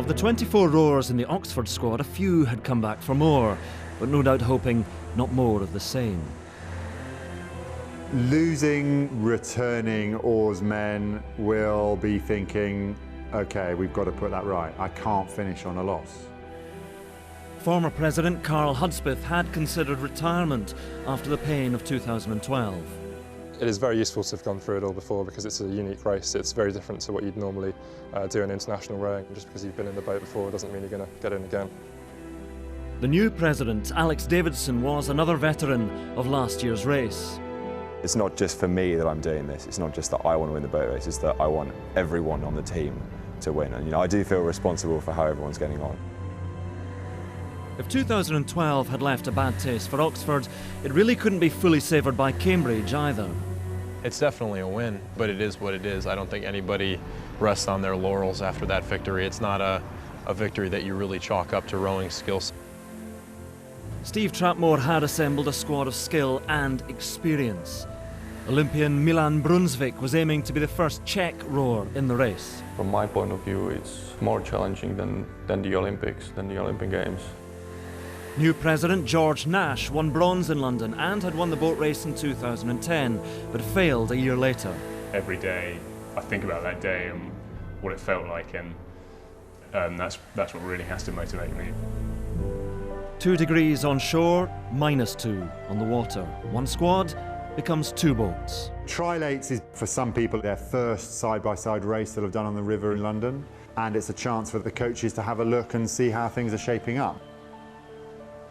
Of the 24 rowers in the Oxford squad, a few had come back for more, but no doubt hoping not more of the same. Losing returning oarsmen will be thinking, OK, we've got to put that right. I can't finish on a loss. Former President Carl Hudspeth had considered retirement after the pain of 2012. It is very useful to have gone through it all before because it's a unique race. It's very different to what you'd normally do in international rowing. Just because you've been in the boat before doesn't mean you're going to get in again. The new president, Alex Davidson, was another veteran of last year's race. It's not just for me that I'm doing this. It's not just that I want to win the boat race. It's that I want everyone on the team to win. And I do feel responsible for how everyone's getting on. If 2012 had left a bad taste for Oxford, it really couldn't be fully savoured by Cambridge either. It's definitely a win, but it is what it is. I don't think anybody rests on their laurels after that victory. It's not a victory that you really chalk up to rowing skills. Steve Trapmore had assembled a squad of skill and experience. Olympian Milan Brunsvik was aiming to be the first Czech rower in the race. From my point of view, it's more challenging than the Olympics, than the Olympic Games. New president George Nash won bronze in London and had won the boat race in 2010, but failed a year later. Every day I think about that day and what it felt like, and that's what really has to motivate me. 2 degrees on shore, -2 on the water. One squad becomes 2 boats. Trilates is, for some people, their first side-by-side race they'll have done on the river in London, and it's a chance for the coaches to have a look and see how things are shaping up.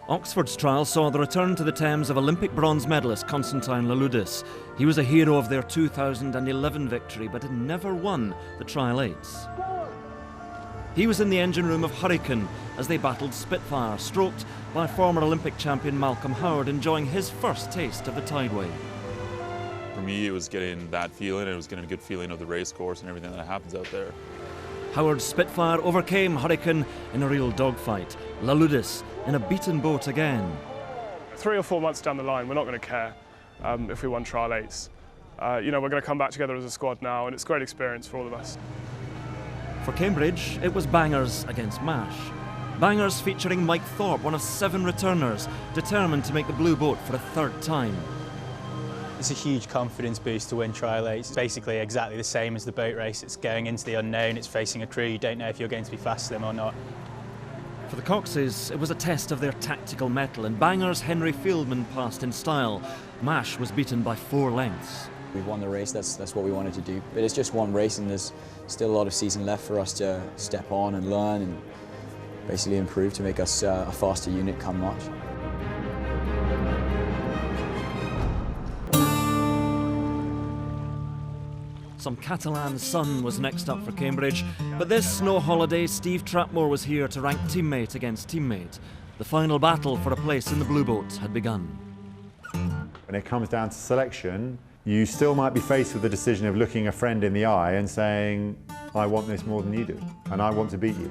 Oxford's trial saw the return to the Thames of Olympic bronze medalist Constantine Louloudis. He was a hero of their 2011 victory, but had never won the Trial 8s. He was in the engine room of Hurricane as they battled Spitfire, stroked by former Olympic champion Malcolm Howard, enjoying his first taste of the tideway. For me, it was getting that feeling, and it was getting a good feeling of the race course and everything that happens out there. Howard's Spitfire overcame Hurricane in a real dogfight. Louloudis in a beaten boat again. 3 or 4 months down the line, we're not going to care if we won Trial 8s. We're going to come back together as a squad now, and it's a great experience for all of us. For Cambridge, it was bangers against mash. Bangers featuring Mike Thorpe, one of 7 returners, determined to make the blue boat for a 3rd time. It's a huge confidence boost to win Trial 8s. It's basically exactly the same as the boat race. It's going into the unknown, it's facing a crew, you don't know if you're going to be faster than them or not. For the Coxes, it was a test of their tactical mettle, and Bangers' Henry Fieldman passed in style. Mash was beaten by 4 lengths. We won the race, that's what we wanted to do. But it's just one race, and there's still a lot of season left for us to step on and learn and basically improve to make us a faster unit come March. Some Catalan sun was next up for Cambridge, but this snow holiday, Steve Trapmore was here to rank teammate against teammate. The final battle for a place in the blue boat had begun. When it comes down to selection, you still might be faced with the decision of looking a friend in the eye and saying, I want this more than you do, and I want to beat you.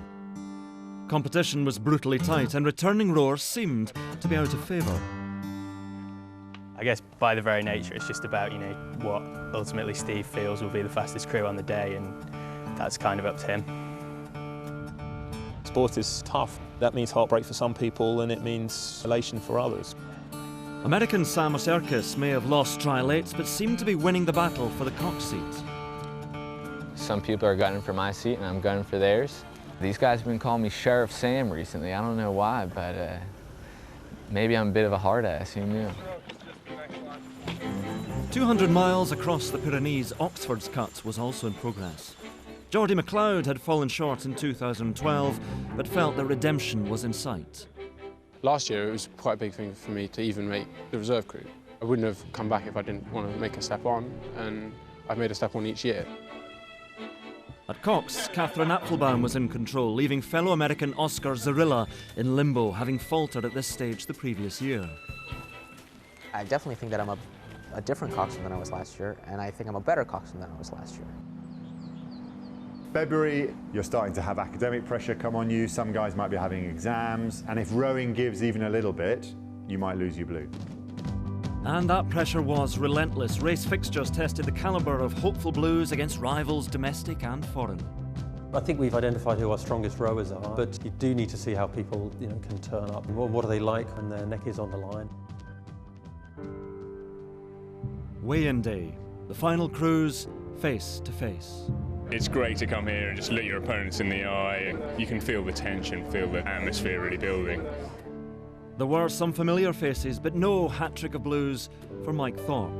Competition was brutally tight, and returning rowers seemed to be out of favour. I guess by the very nature, it's just about, what ultimately Steve feels will be the fastest crew on the day, and that's kind of up to him. Sport is tough. That means heartbreak for some people, and it means elation for others. American Sam Oserkis may have lost Trial 8s, but seemed to be winning the battle for the Cox seat. Some people are gunning for my seat, and I'm gunning for theirs. These guys have been calling me Sheriff Sam recently. I don't know why, but maybe I'm a bit of a hard ass, who knew? 200 miles across the Pyrenees, Oxford's cut was also in progress. Geordie MacLeod had fallen short in 2012, but felt that redemption was in sight. Last year it was quite a big thing for me to even make the reserve crew. I wouldn't have come back if I didn't want to make a step on, and I've made a step on each year. At Cox, Catherine Apfelbaum was in control, leaving fellow American Oscar Zarilla in limbo, having faltered at this stage the previous year. I definitely think that I'm a different coxswain than I was last year, and I think I'm a better coxswain than I was last year. February, you're starting to have academic pressure come on you. Some guys might be having exams, and if rowing gives even a little bit, you might lose your blue. And that pressure was relentless. Race fixtures tested the calibre of hopeful blues against rivals domestic and foreign. I think we've identified who our strongest rowers are, but you do need to see how people can turn up. What are they like when their neck is on the line? Weigh-in day, the final cruise, face to face. It's great to come here and just look your opponents in the eye. You can feel the tension, feel the atmosphere really building. There were some familiar faces, but no hat-trick of blues for Mike Thorpe.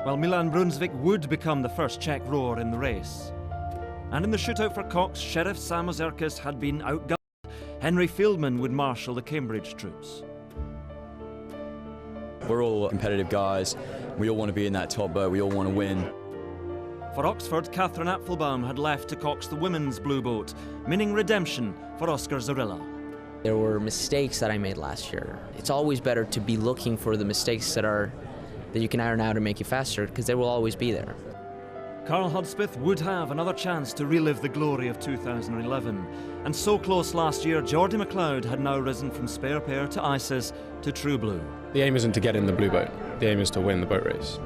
While Milan Brunsvik would become the first Czech rower in the race. And in the shootout for Cox, Sheriff Sam Ozerkis had been outgunned. Henry Fieldman would marshal the Cambridge troops. We're all competitive guys. We all want to be in that top boat. We all want to win. For Oxford, Catherine Apfelbaum had left to cox the women's blue boat, meaning redemption for Oscar Zarilla. There were mistakes that I made last year. It's always better to be looking for the mistakes that you can iron out and make you faster, because they will always be there. Carl Hudspeth would have another chance to relive the glory of 2011. And so close last year, Geordie McLeod had now risen from spare pair to Isis to True Blue. The aim isn't to get in the blue boat. The aim is to win the boat race.